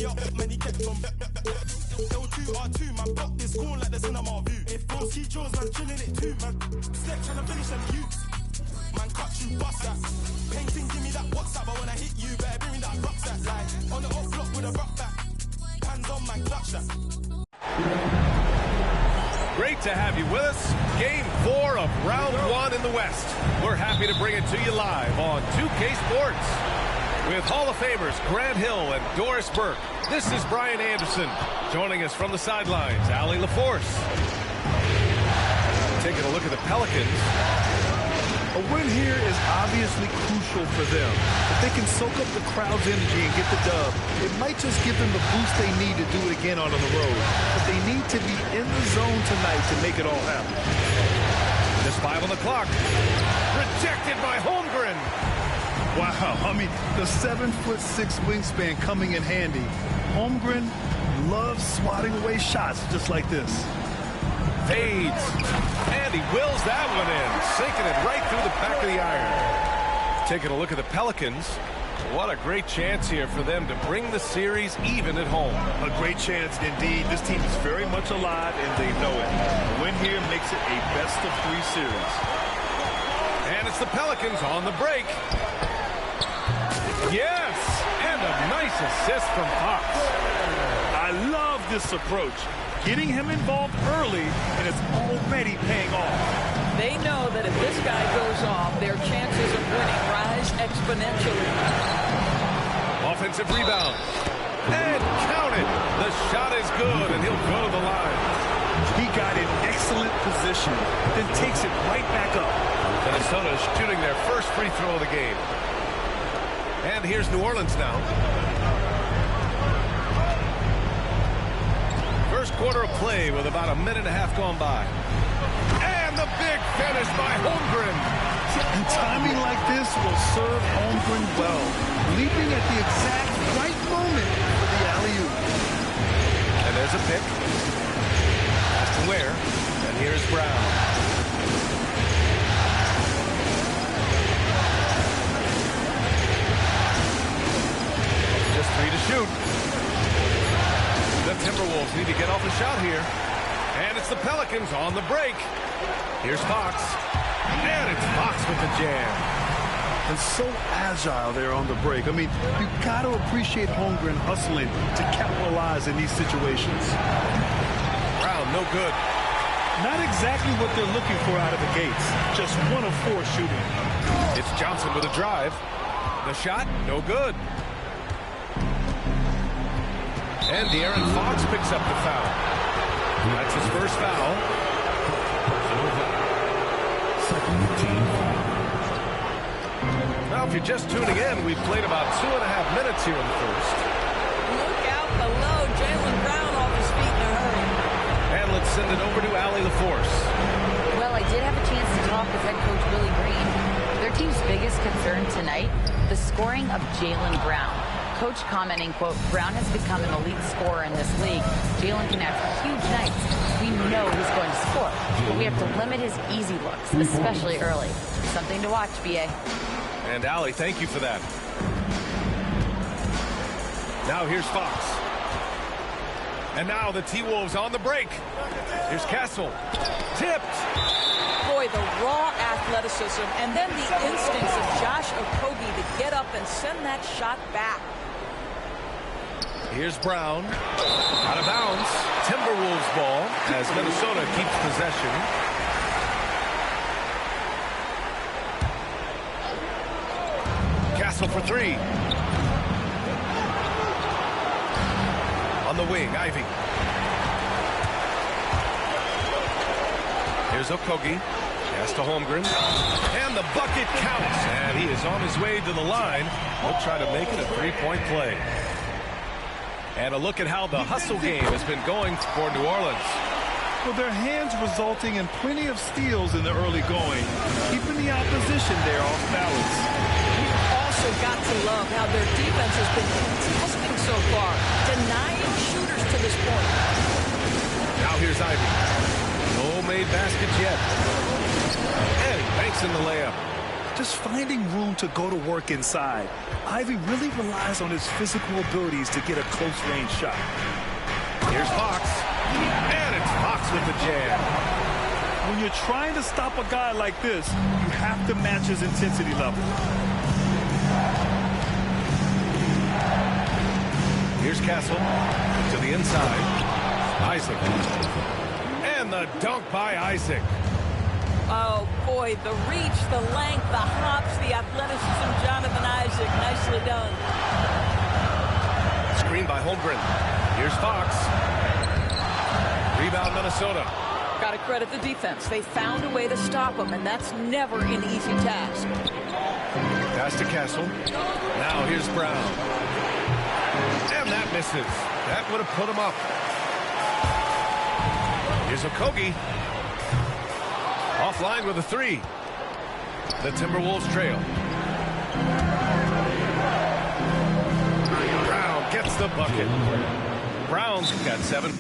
me up, man, he kept on. L2R2, man, block this corn like the cinema view. If JChillz, man, chilling it too, man. Step trying to finish them youths. Man, cut you, bust that. Painting, give me that WhatsApp, but when I hit you, better bring me that rucksack. Like, on the off block with a rock back. Hands on, man, clutch that. Great to have you with us. Game 4 of round 1 in the West. We're happy to bring it to you live on 2K Sports. With Hall of Famers Grant Hill and Doris Burke, this is Brian Anderson. Joining us from the sidelines, Allie LaForce. Taking a look at the Pelicans. A win here is obviously crucial for them. If they can soak up the crowd's energy and get the dub, it might just give them the boost they need to do it again on the road. But they need to be in the zone tonight to make it all happen. Just 5 on the clock. Rejected by Holmgren. Wow, I mean, the 7'6" wingspan coming in handy. Holmgren loves swatting away shots just like this. Fades. And he wills that one in, sinking it right through the back of the iron. Taking a look at the Pelicans. What a great chance here for them to bring the series even at home. A great chance indeed. This team is very much alive, and they know it. A win here makes it a best-of-3 series. And it's the Pelicans on the break. Yes! And a nice assist from Fox. I love this approach. Getting him involved early, and it's already paying off. They know that if this guy goes off, their chances of winning rise exponentially. Offensive rebound. And counted. The shot is good, and he'll go to the line. He got in excellent position, then takes it right back up. Minnesota shooting their first free throw of the game. And here's New Orleans now. First quarter of play with about a minute and a half gone by. And the big finish by Holmgren. And timing like this will serve Holmgren well. Leaping at the exact right moment for the alley-oop. And there's a pick. That's to Ware. And here's Brown. Just 3 to shoot. The Timberwolves need to get off a shot here. And it's the Pelicans on the break. Here's Fox. And it's Fox with the jam. And so agile there on the break. I mean, you've got to appreciate Holmgren hustling to capitalize in these situations. Brown, no good. Not exactly what they're looking for out of the gates. Just 1 of 4 shooting. It's Johnson with a drive. The shot, no good. And De'Aaron Fox picks up the foul. That's his first foul. Now, if you're just tuning in, we've played about 2.5 minutes here in the first. Look out below. Jaylen Brown off his feet in a hurry. And let's send it over to Allie LaForce. Well, I did have a chance to talk with head coach Willie Green. Their team's biggest concern tonight, the scoring of Jaylen Brown. Coach commenting, quote, Brown has become an elite scorer in this league. Jaylen can have huge nights. We know he's going to score, but we have to limit his easy looks, especially early. Something to watch, B.A. And Allie, thank you for that. Now here's Fox. And now the T-Wolves on the break. Here's Castle. Tipped. Boy, the raw athleticism and then the instincts of Josh Okogie to get up and send that shot back. Here's Brown. Out of bounds. Timberwolves ball as Minnesota keeps possession. Castle for 3. On the wing, Ivy. Here's Okogie. Pass to Holmgren. And the bucket counts. And he is on his way to the line. He'll try to make it a 3-point play. And a look at how the hustle game has been going for New Orleans. Well, their hands resulting in plenty of steals in the early going, keeping the opposition there off balance. You've also got to love how their defense has been contesting so far, denying shooters to this point. Now here's Ivy. No made baskets yet. And he banks in the layup. just finding room to go to work inside. Ivy really relies on his physical abilities to get a close-range shot. Here's Fox, and it's Fox with the jam. When you're trying to stop a guy like this, you have to match his intensity level. Here's Castle to the inside. Isaac. And the dunk by Isaac. Oh, boy, the reach, the length, the hops, the athleticism, Jonathan Isaac. Nicely done. Screen by Holmgren. Here's Fox. Rebound, Minnesota. Got to credit the defense. They found a way to stop him, and that's never an easy task. Pass to Castle. Now here's Brown. And that misses. That would have put him up. Here's Okogie. Offline with a three. The Timberwolves trail. Brown gets the bucket. Brown's got 7.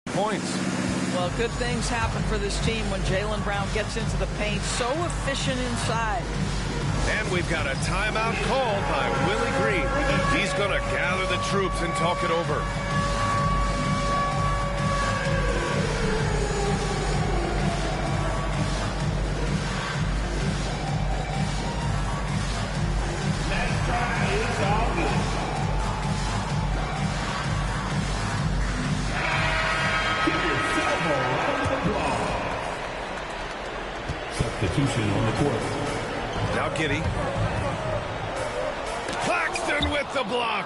Points. Well, good things happen for this team when Jaylen Brown gets into the paint. So efficient inside. And we've got a timeout called by Willie Green. He's going to gather the troops and talk it over. Substitution on the court. Now Giddey. Claxton with the block.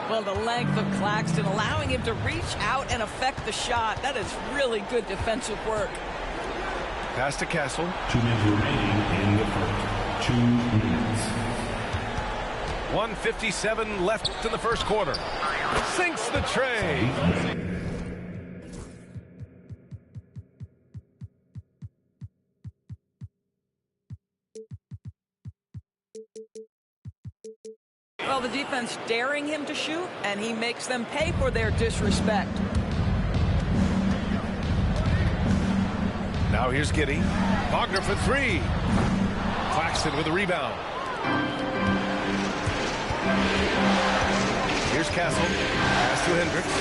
Well, the length of Claxton allowing him to reach out and affect the shot. That is really good defensive work. Pass to Castle. 2 minutes remaining in the first. 2 minutes. 1:57 left in the first quarter. Sinks the tray. Well, the defense daring him to shoot, and he makes them pay for their disrespect. Now here's Giddey. Wagner for 3. Claxton with a rebound. Here's Castle. Pass to Hendricks.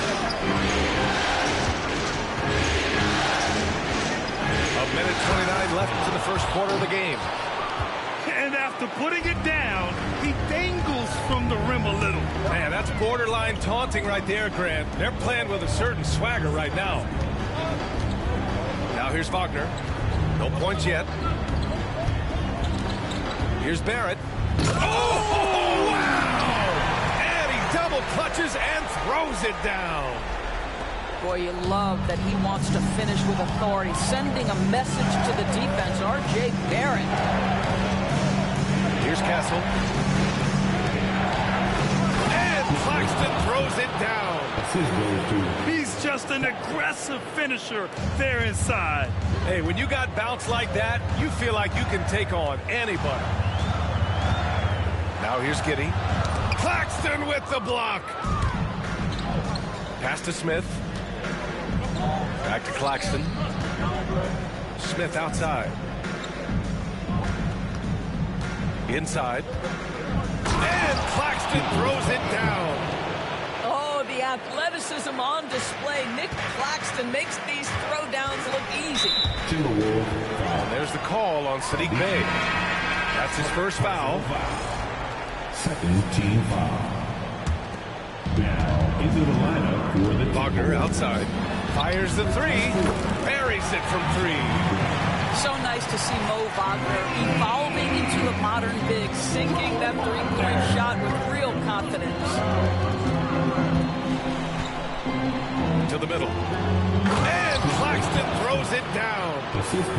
A minute 29 left in the first quarter of the game. And after putting it down, he dangles from the rim a little. Man, that's borderline taunting right there, Grant. They're playing with a certain swagger right now. Now here's Wagner. No points yet. Here's Barrett. Oh, wow! And he double clutches and throws it down. Boy, you love that he wants to finish with authority, sending a message to the defense. R.J. Barrett. Here's Castle. And Claxton throws it down. He's just an aggressive finisher there inside. Hey, when you got bounce like that, you feel like you can take on anybody. Now here's Giddey. Claxton with the block. Pass to Smith. Back to Claxton. Smith outside. Inside. And Claxton throws it down. Oh, the athleticism on display. Nick Claxton makes these throwdowns look easy. And there's the call on Sadiq Bey. That's his first foul. Second team foul. Now into the lineup for the Wagner outside. Fires the three. Buries it from three. So nice to see Mo Wagner evolving into a modern big, sinking that three-point shot with real confidence. To the middle. And Claxton throws it down.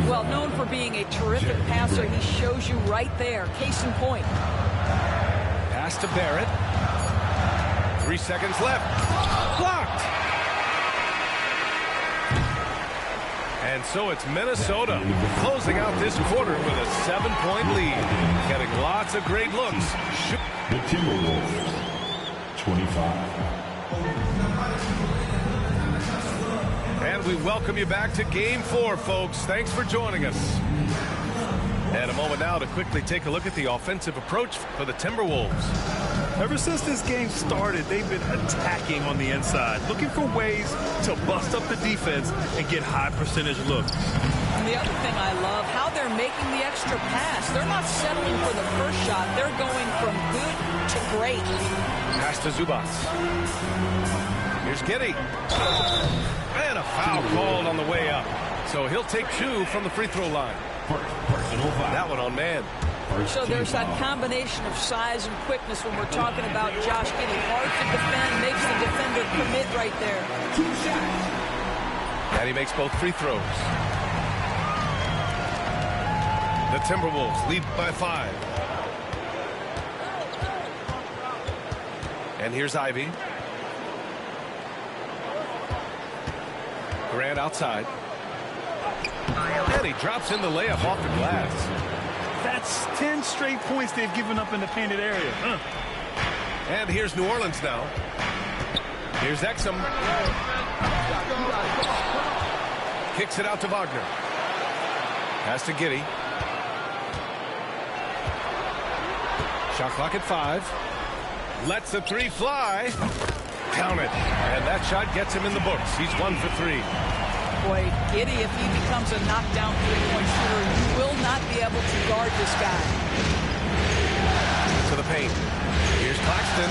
Well, known for being a terrific passer, he shows you right there. Case in point. Pass to Barrett. 3 seconds left. Blocked. And so it's Minnesota closing out this quarter with a 7-point lead. Getting lots of great looks. The Timberwolves, 25. And we welcome you back to Game 4, folks. Thanks for joining us. And a moment now to quickly take a look at the offensive approach for the Timberwolves. Ever since this game started, they've been attacking on the inside, looking for ways to bust up the defense and get high percentage looks. And the other thing I love, how they're making the extra pass. They're not settling for the first shot. They're going from good to great. Pass to Zubas. Here's Giddey. And a foul called on the way up. So he'll take 2 from the free throw line. That one on man. So there's that combination of size and quickness when we're talking about Josh Giddey. Hard to defend, makes the defender commit right there. And he makes both free throws. The Timberwolves lead by 5. And here's Ivy. Grant outside. And he drops in the layup off the glass. That's 10 straight points they've given up in the painted area. And here's New Orleans now. Here's Exum. Kicks it out to Wagner. Pass to Giddey. Shot clock at 5. Lets the 3 fly. Count it. And that shot gets him in the books. He's 1 for 3. Boy, Giddey, if he becomes a knockdown three-point shooter, you will not be able to guard this guy. To the paint. Here's Claxton.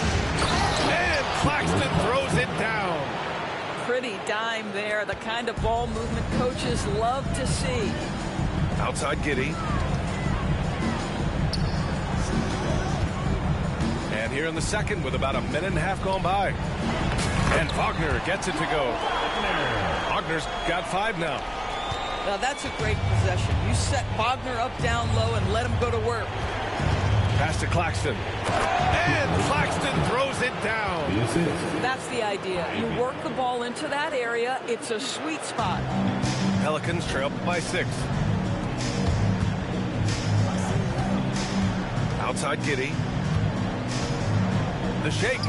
And Claxton throws it down. Pretty dime there. The kind of ball movement coaches love to see. Outside Giddey. And here in the second with about a minute and a half gone by. And Wagner gets it to go. Wagner's got 5 now. Now that's a great possession. You set Wagner up down low and let him go to work. Pass to Claxton. And Claxton throws it down. That's the idea. You work the ball into that area. It's a sweet spot. Pelicans trail by 6. Outside Giddey. The shake.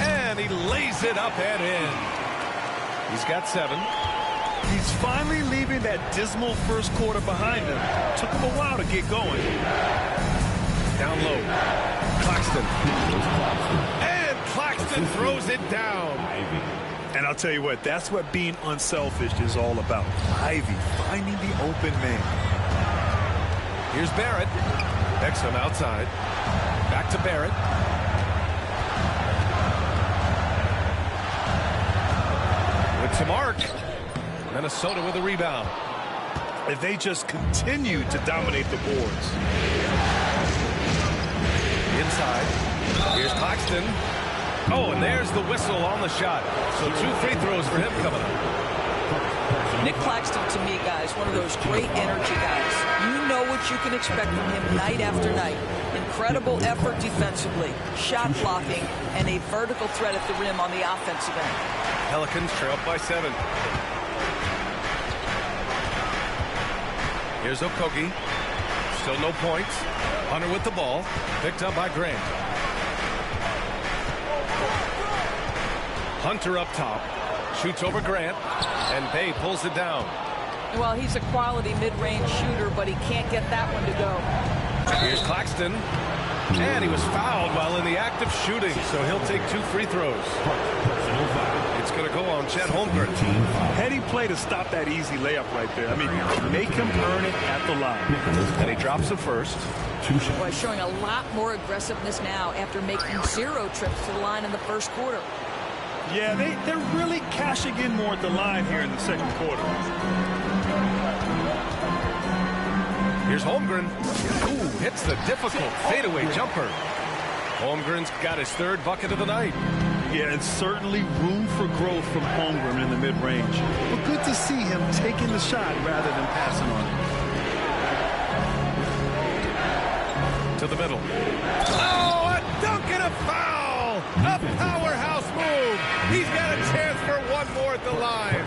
And he lays it up and in. He's got 7. He's finally leaving that dismal first quarter behind him. Took him a while to get going. Down low. Claxton. And Claxton throws it down. And I'll tell you what, that's what being unselfish is all about. Ivy finding the open man. Here's Barrett. Exum outside. Back to Barrett. With some arc. Minnesota with a rebound. If they just continue to dominate the boards. Inside. Here's Claxton. Oh, and there's the whistle on the shot. So 2 free throws for him coming up. Nick Claxton, to me, guys, one of those great energy guys. You know what you can expect from him night after night. Incredible effort defensively, shot blocking, and a vertical threat at the rim on the offensive end. Pelicans trail by 7. Here's Okogie. Still no points. Hunter with the ball. Picked up by Grant. Hunter up top. Shoots over Grant. And Bey pulls it down. Well, he's a quality mid-range shooter, but he can't get that one to go. Here's Claxton. And he was fouled while in the act of shooting, so he'll take 2 free throws. It's going to go on Chet Holmgren. Heady play to stop that easy layup right there. I mean, make him earn it at the line. And he drops it first. Boy, showing a lot more aggressiveness now after making 0 trips to the line in the first quarter. Yeah, they're really cashing in more at the line here in the second quarter. Here's Holmgren. Ooh, hits the difficult fadeaway jumper. Holmgren's got his 3rd bucket of the night. Yeah, it's certainly room for growth from Holmgren in the mid-range. But good to see him taking the shot rather than passing on it. To the middle. Oh, a dunk and a foul! A powerhouse move! He's got a chance for 1 more at the line.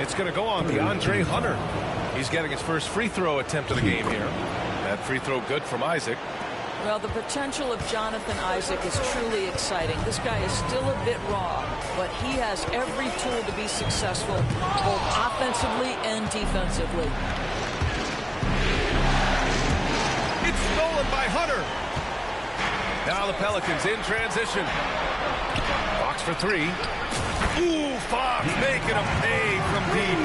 It's going to go on DeAndre Hunter. He's getting his first free throw attempt of the game here. That free throw good from Isaac. Well, the potential of Jonathan Isaac is truly exciting. This guy is still a bit raw, but he has every tool to be successful, both offensively and defensively. It's stolen by Hunter. Now the Pelicans in transition. Fox for 3. Ooh, Fox making a pay from deep.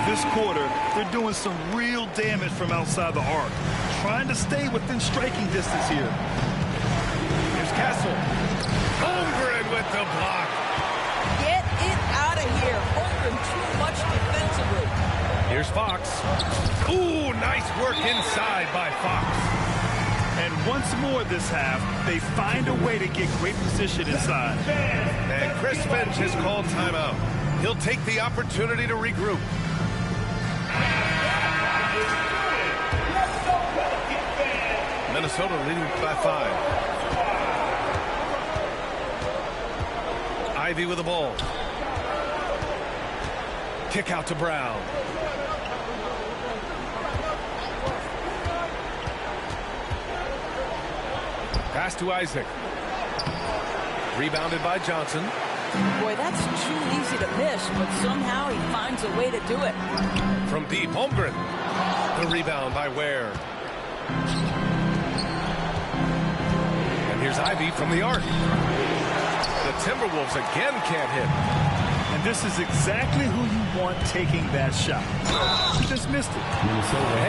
This quarter, they're doing some real damage from outside the arc. Trying to stay within striking distance here. Here's Castle. Holmgren with the block. Get it out of here. Holmgren too much defensively. Here's Fox. Ooh, nice work inside by Fox. And once more this half, they find a way to get great position inside. And Chris Finch has called timeout. He'll take the opportunity to regroup. Minnesota leading by 5. Ivy with the ball. Kick out to Brown. Pass to Isaac. Rebounded by Johnson. Boy, that's too easy to miss, but somehow he finds a way to do it. From deep, Holmgren. The rebound by Ware. And here's Ivy from the arc. The Timberwolves again can't hit. And this is exactly who you want taking that shot. He just missed it.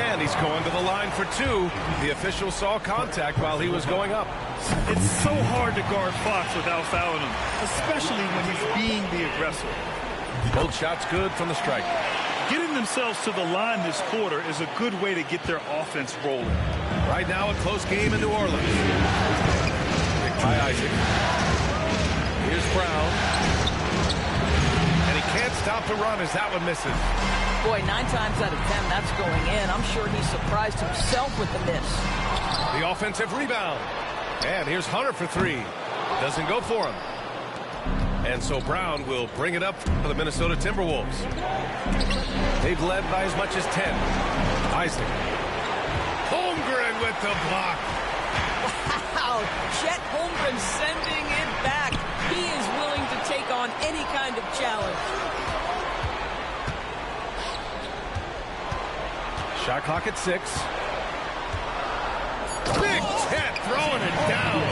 And he's going to the line for 2. The official saw contact while he was going up. It's so hard to guard Fox without fouling him, especially when he's being the aggressor. Both shots good from the strike. Getting themselves to the line this quarter is a good way to get their offense rolling. Right now, a close game in New Orleans. Picked by Isaac. Here's Brown. And he can't stop the run as that one misses. Boy, 9 times out of 10, that's going in. I'm sure he surprised himself with the miss. The offensive rebound. And here's Hunter for 3. Doesn't go for him. And so Brown will bring it up for the Minnesota Timberwolves. They've led by as much as 10. Isaac. Holmgren with the block. Wow, Chet Holmgren sending it back. He is willing to take on any kind of challenge. Shot clock at 6. Big Chet throwing it down.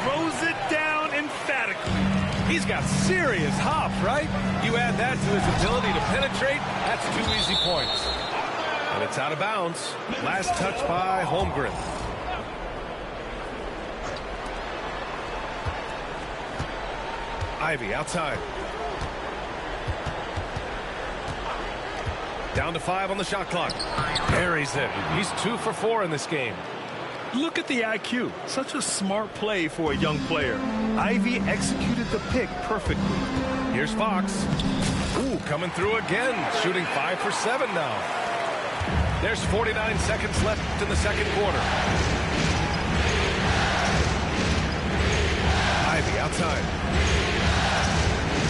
Throws it down emphatically. He's got serious hop, right? You add that to his ability to penetrate, that's 2 easy points. And it's out of bounds. Last touch by Holmgren. Ivy outside. Down to 5 on the shot clock. Buries it. He's 2 for 4 in this game. Look at the IQ. Such a smart play for a young player. Ivy executed the pick perfectly. Here's Fox. Ooh, coming through again. Shooting 5 for 7 now. There's 49 seconds left in the second quarter. Ivy outside.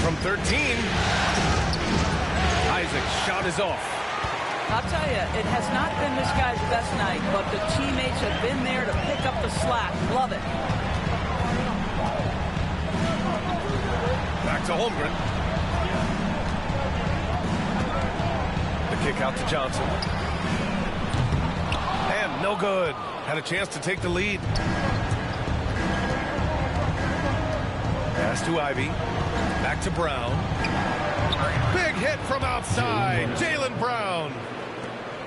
From 13. Isaac's shot is off. I'll tell you, it has not been this guy's best night, but the teammates have been there to pick up the slack. Love it. Back to Holmgren. The kick out to Johnson. And No good. Had a chance to take the lead. Pass to Ivy. Back to Brown. Big hit from outside. Jaylen Brown.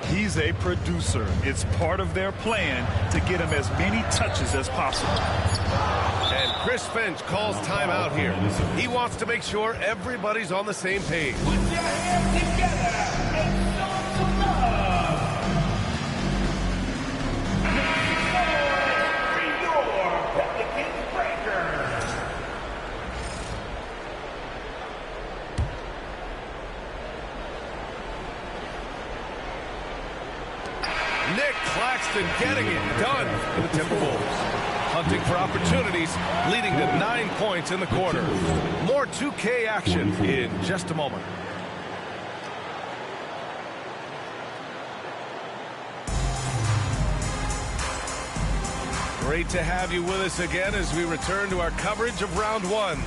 He's a producer. It's part of their plan to get him as many touches as possible. And Chris Finch calls timeout here. He wants to make sure everybody's on the same page. Put your hands together and show some love. For your Pelicans breakers. Nick Claxton getting it done for the Timberwolves. Hunting for opportunities, leading to 9 points in the quarter. More 2K action in just a moment. Great to have you with us again as we return to our coverage of round 1.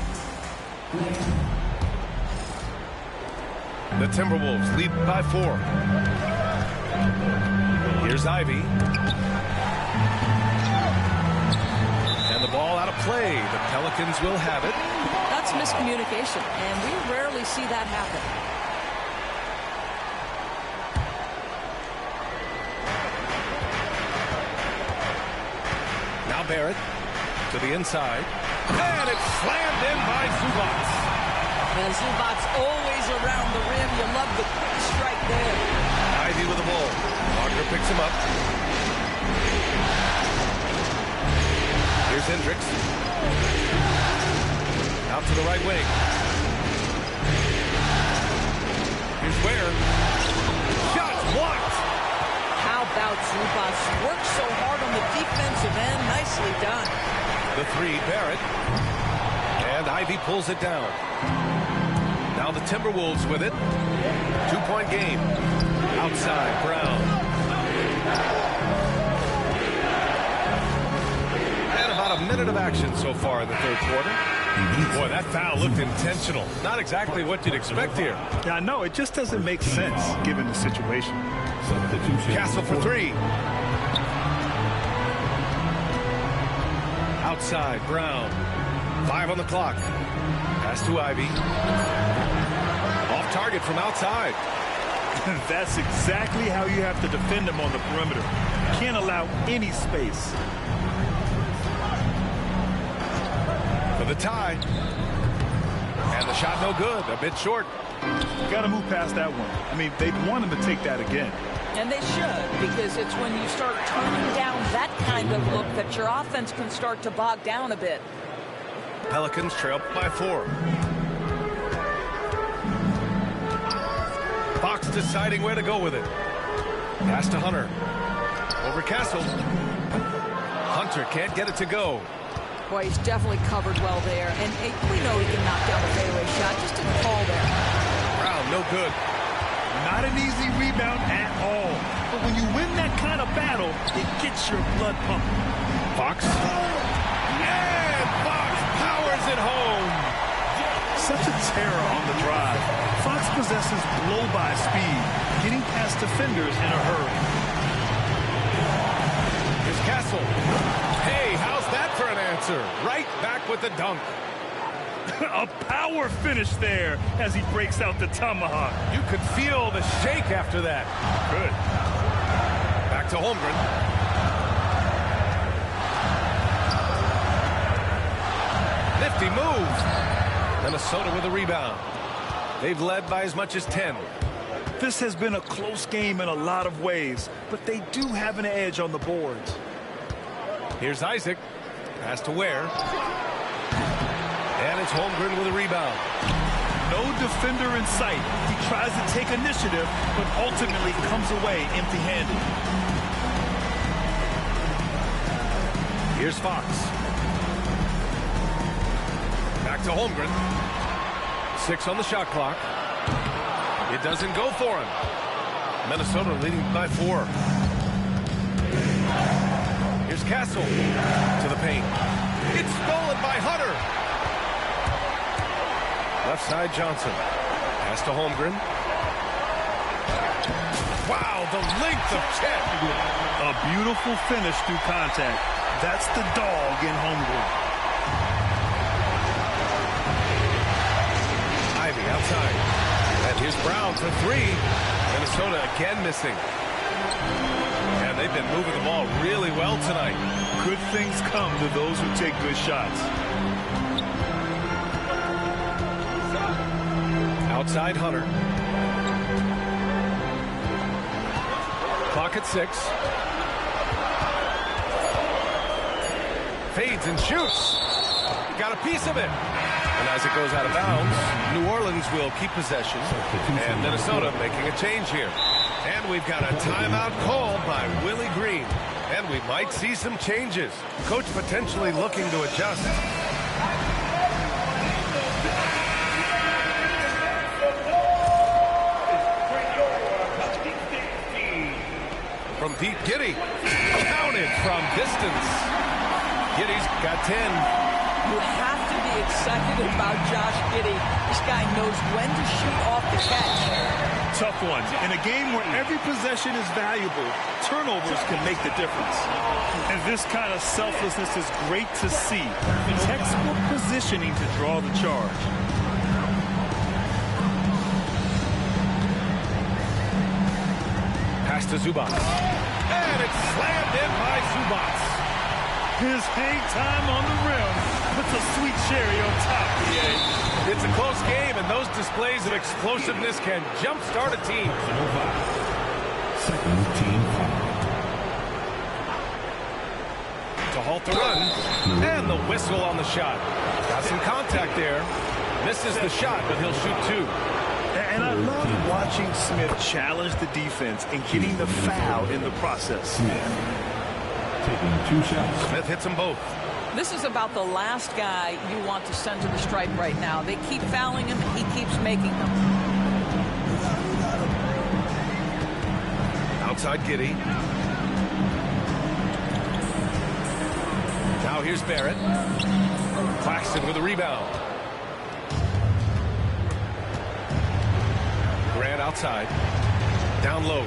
The Timberwolves lead by 4. Here's Ivy. And the ball out of play. The Pelicans will have it. That's miscommunication, and we rarely see that happen. Now Barrett to the inside. And it's slammed in by Zubac. And Zubac's always around the rim. You love the quick strike there. Ivy with the ball. Walker picks him up. Here's Hendricks. Out to the right wing. Here's Ware. Shots blocked. How about Zubac? Worked so hard on the defensive end. Nicely done. The 3, Barrett. And Ivy pulls it down. Now the Timberwolves with it. 2-point game. Outside, Brown. And about a minute of action so far in the third quarter. Boy, that foul looked intentional. Not exactly what you'd expect here. Yeah, I know. It just doesn't make sense given the situation. Castle for 3. Outside, Brown. 5 on the clock. Pass to Ivy. Off target from outside. That's exactly how you have to defend him on the perimeter. Can't allow any space. For the tie. And the shot no good. A bit short. Got to move past that one. I mean, they'd want him to take that again. And they should, because it's when you start turning down that kind of look that your offense can start to bog down a bit. Pelicans trail by 4. Fox deciding where to go with it. Pass to Hunter. Over Castle. Hunter can't get it to go. Boy, he's definitely covered well there. And we know he can knock down a fadeaway shot. Just didn't fall there. Brown, no good. Not an easy rebound at all. But when you win that kind of battle, it gets your blood pumping. Fox. And Fox powers it home. Such a terror on the drive. Fox possesses blow-by speed, getting past defenders in a hurry. Here's Castle. Hey, how's that for an answer? Right back with the dunk. A power finish there as he breaks out the tomahawk. You could feel the shake after that. Good. Back to Holmgren. Nifty move. Minnesota with a rebound. They've led by as much as 10. This has been a close game in a lot of ways, but they do have an edge on the boards. Here's Isaac. Pass to Ware. And it's Holmgren with a rebound. No defender in sight. He tries to take initiative, but ultimately comes away empty-handed. Here's Fox. Back to Holmgren. 6 on the shot clock. It doesn't go for him. Minnesota leading by 4. Here's Castle to the paint. It's stolen by Hunter. Left side Johnson. Pass to Holmgren. Wow, the length of check. A beautiful finish through contact. That's the dog in hungry. Ivy outside. And here's Brown for three. Minnesota again missing. And they've been moving the ball really well tonight. Good things come to those who take good shots. Outside Hunter. Clock at 6. Fades and shoots. Got a piece of it. And as it goes out of bounds, New Orleans will keep possession. And Minnesota making a change here. And we've got a timeout called by Willie Green. And we might see some changes. Coach potentially looking to adjust. From deep, Giddey. Counted from distance. Giddey's got 10. You have to be excited about Josh Giddey. This guy knows when to shoot off the catch. Tough one. In a game where every possession is valuable, turnovers can make the difference. And this kind of selflessness is great to see. Textbook positioning to draw the charge. Pass to Zubac. And it's slammed in by Zubac. His hang time on the rim puts a sweet cherry on top. It's a close game, and those displays of explosiveness can jumpstart a team. Second team foul. To halt the run, and the whistle on the shot. Got some contact there. Misses the shot, but he'll shoot two. And I love watching Smith challenge the defense and getting the foul in the process. Smith taking 2 shots. Smith hits them both. This is about the last guy you want to send to the stripe right now. They keep fouling him, and he keeps making them. Outside Giddey. Now here's Barrett. Claxton with a rebound. Grant outside. Down low.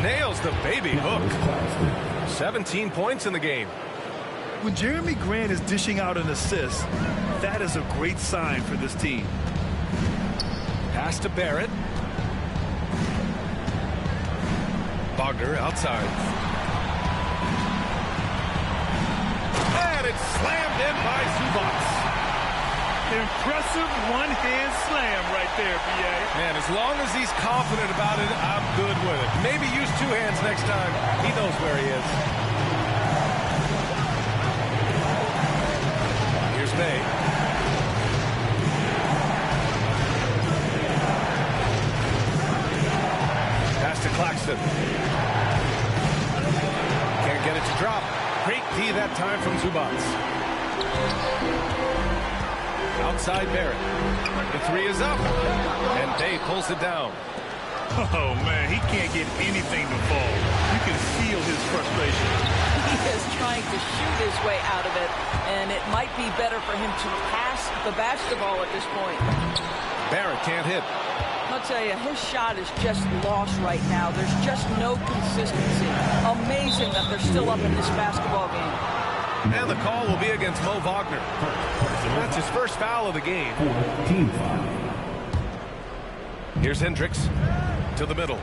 Nails the baby hook. 17 points in the game. When Jeremy Grant is dishing out an assist, that is a great sign for this team. Pass to Barrett. Wagner outside. And it's slammed in by Zubac. Impressive one-hand slam right there, B.A. Man, as long as he's confident about it, I'm good with it. Maybe use 2 hands next time. He knows where he is. Here's May. Pass to Claxton. Can't get it to drop. Great D that time from Zubac. Outside Barrett. The 3 is up. And Day pulls it down. Oh, man, he can't get anything to fall. You can feel his frustration. He is trying to shoot his way out of it, and it might be better for him to pass the basketball at this point. Barrett can't hit. I'll tell you, his shot is just lost right now. There's just no consistency. Amazing that they're still up in this basketball game. And the call will be against Mo Wagner. That's his first foul of the game. 4th team foul. Here's Hendricks to the middle.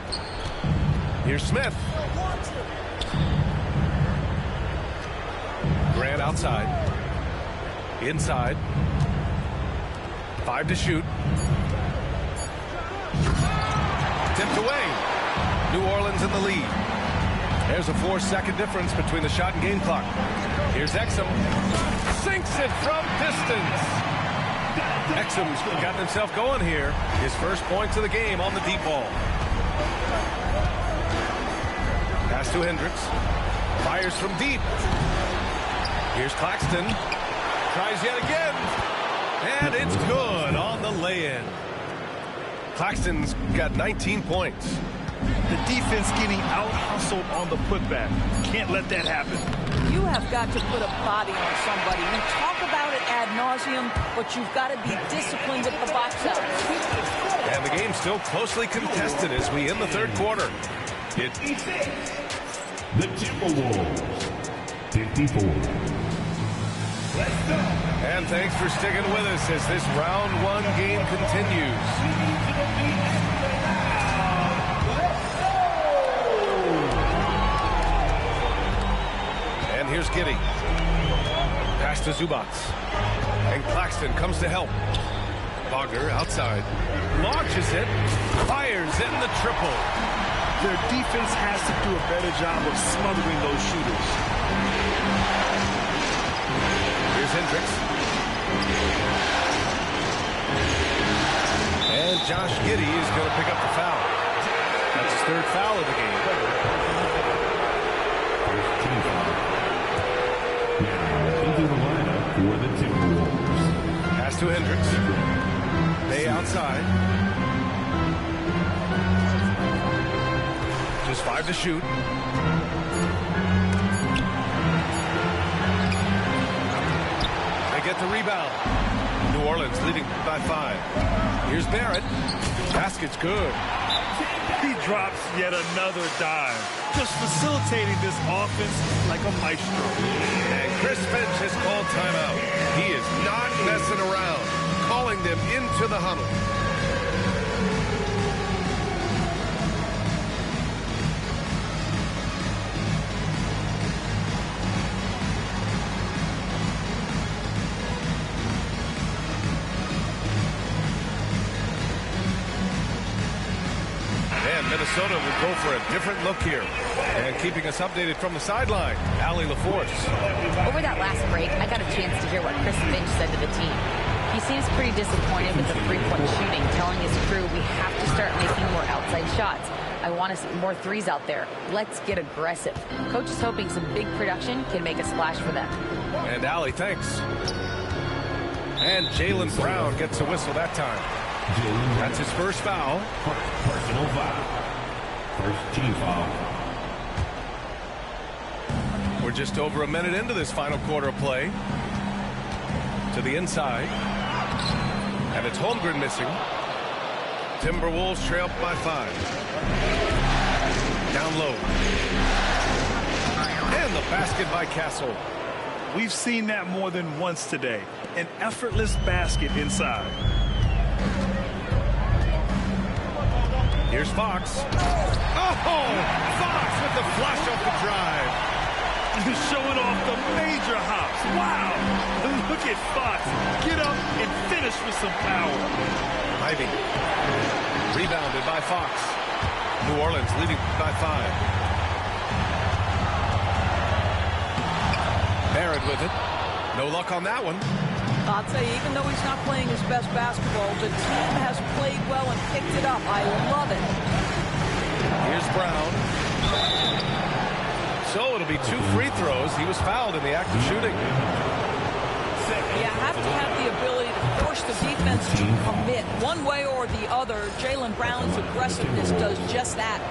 Here's Smith. Grant outside. Inside. 5 to shoot. Tipped away. New Orleans in the lead. There's a 4-second difference between the shot and game clock. Here's Exum. Sinks it from distance. Exum's gotten himself going here. His first points of the game on the deep ball. Pass to Hendricks. Fires from deep. Here's Claxton. Tries yet again. And it's good on the lay-in. Claxton's got 19 points. The defense getting out-hustled on the putback. Can't let that happen. You have got to put a body on somebody. We talk about it ad nauseum. nauseum, but you've got to be disciplined at the box out. And the game's still closely contested as we end the third quarter. The Timberwolves, 54. And thanks for sticking with us as this round one game continues. And here's Giddey. Pass to Zubats. And Claxton comes to help. Wagner outside. Launches it. Fires in the triple. Their defense has to do a better job of smothering those shooters. Here's Hendricks. And Josh Giddey is going to pick up the foul. That's his third foul of the game. First team foul. Now into the lineup for the Timberwolves. Pass to Hendricks. Bay outside. Just 5 to shoot. They get the rebound. New Orleans leading by 5. Here's Barrett. Basket's good. He drops yet another dime, just facilitating this offense like a maestro. And Chris Finch has called timeout. He is not messing around, calling them into the huddle. Minnesota will go for a different look here. And keeping us updated from the sideline, Allie LaForce. Over that last break, I got a chance to hear what Chris Finch said to the team. He seems pretty disappointed with the three-point shooting, telling his crew we have to start making more outside shots. I want to see more threes out there. Let's get aggressive. Coach is hoping some big production can make a splash for them. And Allie, thanks. And Jaylen Brown gets a whistle that time. That's his first foul. Personal foul. First team foul. We're just over a minute into this final quarter of play. To the inside. And it's Holmgren missing. Timberwolves trail by 5. Down low. And the basket by Castle. We've seen that more than once today. An effortless basket inside. Here's Fox. Oh! Fox with the flush off the drive. He's showing off the major hops. Wow! Look at Fox. Get up and finish with some power. Ivy. Rebounded by Fox. New Orleans leading by 5. Barrett with it. No luck on that one. I'll tell you, even though he's not playing his best basketball, the team has played well and picked it up. I love it. Here's Brown. So it'll be 2 free throws. He was fouled in the act of shooting. You have to have the ability to force the defense to commit one way or the other. Jaylen Brown's aggressiveness does just that.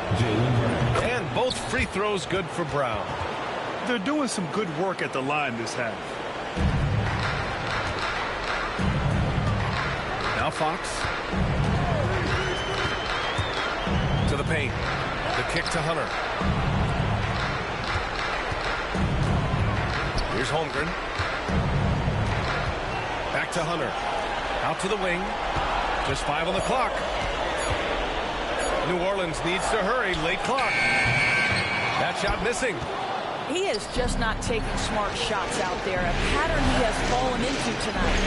And both free throws good for Brown. They're doing some good work at the line this half. Now Fox. To the paint. The kick to Hunter. Here's Holmgren. Back to Hunter. Out to the wing. Just 5 on the clock. New Orleans needs to hurry. Late clock. That shot missing. He is just not taking smart shots out there. A pattern he has fallen into tonight.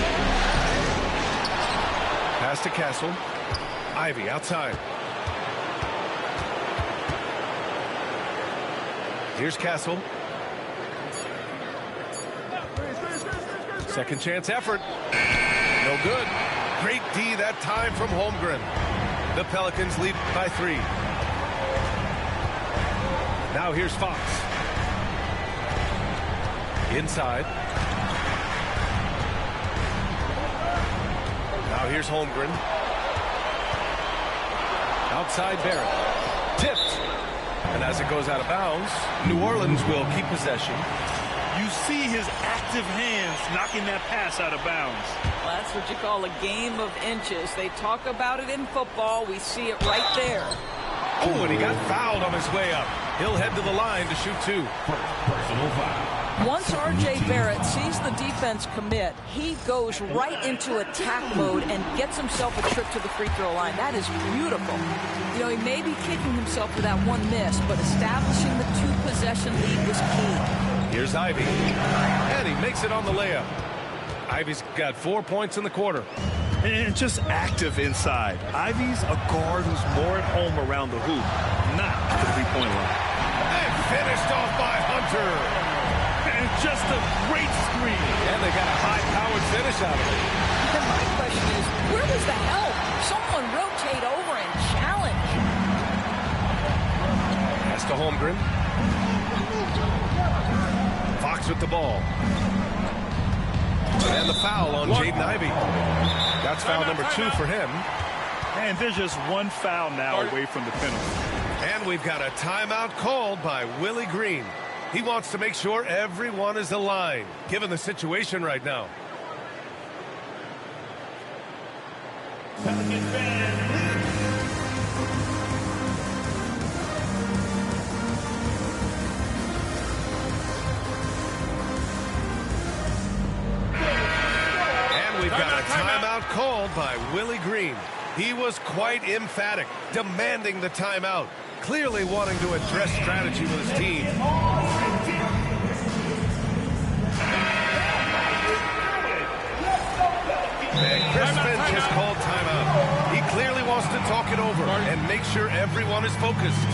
Pass to Castle. Ivy outside. Here's Castle. Second chance effort. No good. Great D that time from Holmgren. The Pelicans lead by 3. Now here's Fox. Inside. Now here's Holmgren. Outside Barrett. Tipped. And as it goes out of bounds, New Orleans will keep possession. You see his active hands knocking that pass out of bounds. Well, that's what you call a game of inches. They talk about it in football. We see it right there. Oh, and he got fouled on his way up. He'll head to the line to shoot 2. Personal foul. Once R.J. Barrett sees the defense commit, he goes right into attack mode and gets himself a trip to the free throw line. That is beautiful. You know, he may be kicking himself for that one miss, but establishing the 2-possession lead was key. Here's Ivy, and he makes it on the layup. Ivy's got 4 points in the quarter. And just active inside. Ivy's a guard who's more at home around the hoop, not at the three-point line. And finished off by Hunter. And just a great screen. And they got a high-powered finish out of it. And my question is, where was the help? Someone rotate over and challenge. Pass to Holmgren. Fox with the ball. And the foul on Jaden Ivey. That's foul number 2 for him. And there's just one foul now away from the penalty. And we've got a timeout called by Willie Green. He wants to make sure everyone is aligned, given the situation right now. Pelicans fans, We've got a timeout called by Willie Green. He was quite emphatic, demanding the timeout, clearly wanting to address strategy with his team. And Chris Finch has called timeout. He clearly wants to talk it over and make sure everyone is focused.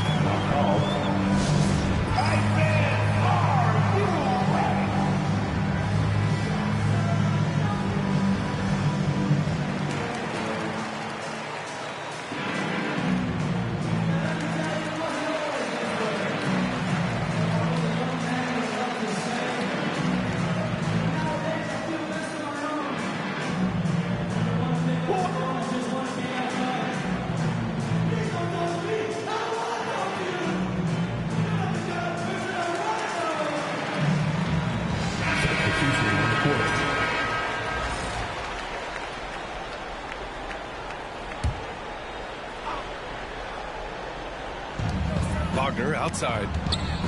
Wagner outside.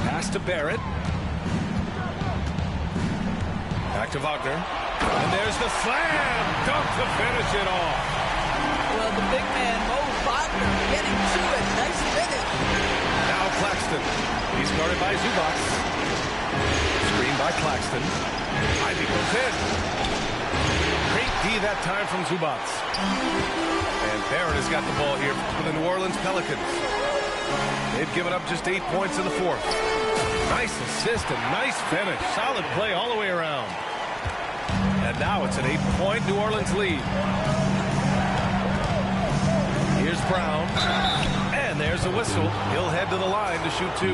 Pass to Barrett. Back to Wagner. And there's the slam dunk to finish it off. Well, the big man, Mo Wagner, getting to it. Nice finish. Now Claxton. He's guarded by Zubac. Screen by Claxton. Ivy goes in. Great D that time from Zubac. And Barrett has got the ball here for the New Orleans Pelicans. They've given up just 8 points in the fourth. Nice assist and nice finish. Solid play all the way around. And now it's an 8-point New Orleans lead. Here's Brown. And there's a whistle. He'll head to the line to shoot 2.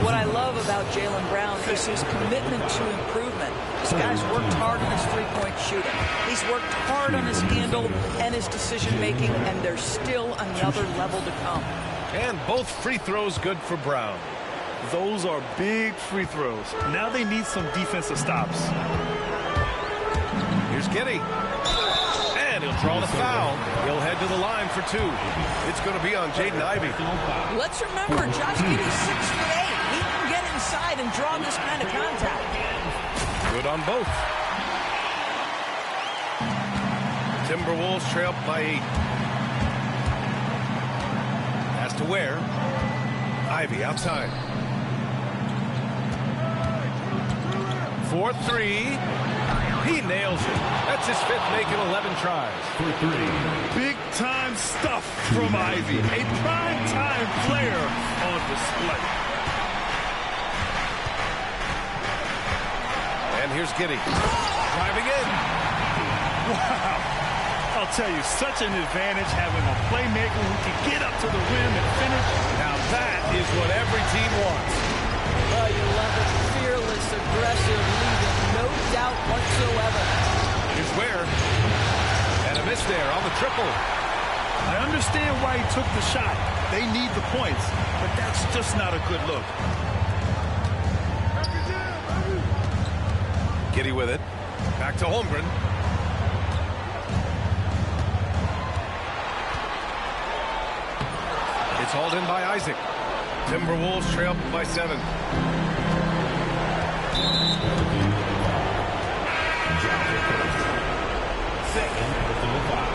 What I love about Jaylen Brown is his commitment to improvement. This guy's worked hard on his three-point shooting. He's worked hard on his handle and his decision-making, and there's still another level to come. And both free throws good for Brown. Those are big free throws. Now they need some defensive stops. Here's Giddey. And he'll draw the foul. He'll head to the line for 2. It's going to be on Jaden Ivey. Let's remember, Josh Giddey's 6'8". He can get inside and draw this kind of contact. Good on both. Timberwolves trail by 8. Has to Ware. Ivey outside. 4-3. He nails it. That's his 5th, making 11 tries. For 3. Big-time stuff from Ivey. A prime-time player on display. And here's Giddey. Driving in. Wow. I'll tell you, such an advantage having a playmaker who can get up to the rim and finish. Now that is what every team wants. Oh, you love it. Fearless, aggressive, leading. No doubt whatsoever. Here's Ware. And a miss there on the triple. I understand why he took the shot. They need the points, but that's just not a good look. Giddy with it. Back to Holmgren. It's hauled in by Isaac. Timberwolves trail by 7. Second, personal foul.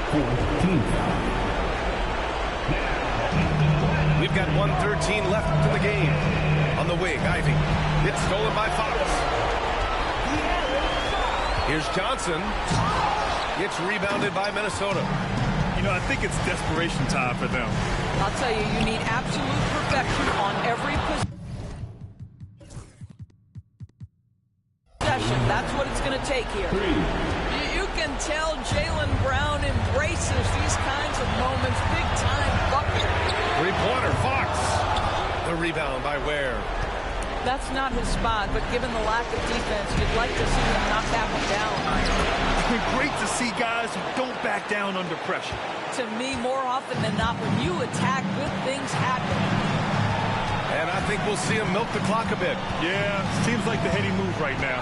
4th team foul. We've got 1:13 left in the game. On the wing, Ivy. It's stolen by Fox. Here's Johnson. It's rebounded by Minnesota. You know, I think it's desperation time for them. I'll tell you, you need absolute perfection on every possession. That's what it's going to take here. You can tell Jaylen Brown embraces these kinds of moments. Big time bucket. Three-pointer, Fox. The rebound by Ware. That's not his spot, but given the lack of defense, you'd like to see him knock that one down. It's been great to see guys who don't back down under pressure. To me, more often than not, when you attack, good things happen. And I think we'll see him milk the clock a bit. Yeah, seems like the heady move right now.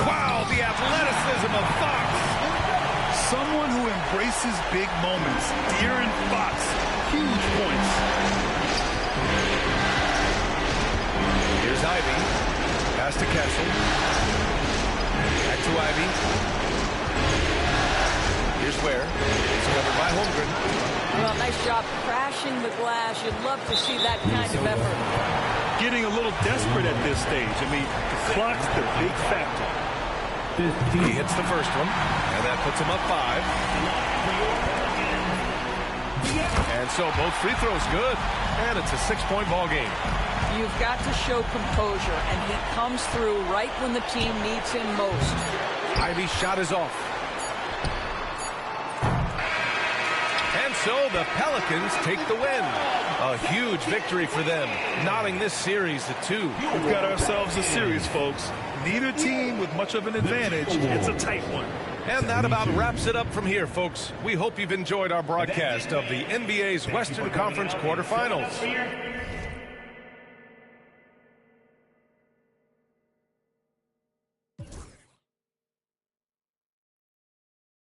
Wow, the athleticism of Fox. Someone who embraces big moments. De'Aaron Fox, huge points. Here's Ivy. Pass to Kessel. Back to Ivy. Here's Ware. It's covered by Holmgren. Well, nice job crashing the glass. You'd love to see that kind of effort. Getting a little desperate at this stage. I mean, the clock's the big factor. He hits the first one, and that puts him up 5. And so both free throws good, and it's a 6-point ball game. You've got to show composure, and he comes through right when the team needs him most. Ivy's shot is off. And so the Pelicans take the win. A huge victory for them, knotting this series to 2. We've got ourselves a series, folks. Neither team with much of an advantage. It's a tight one. And that about wraps it up from here, folks. We hope you've enjoyed our broadcast of the NBA's Western Conference quarterfinals.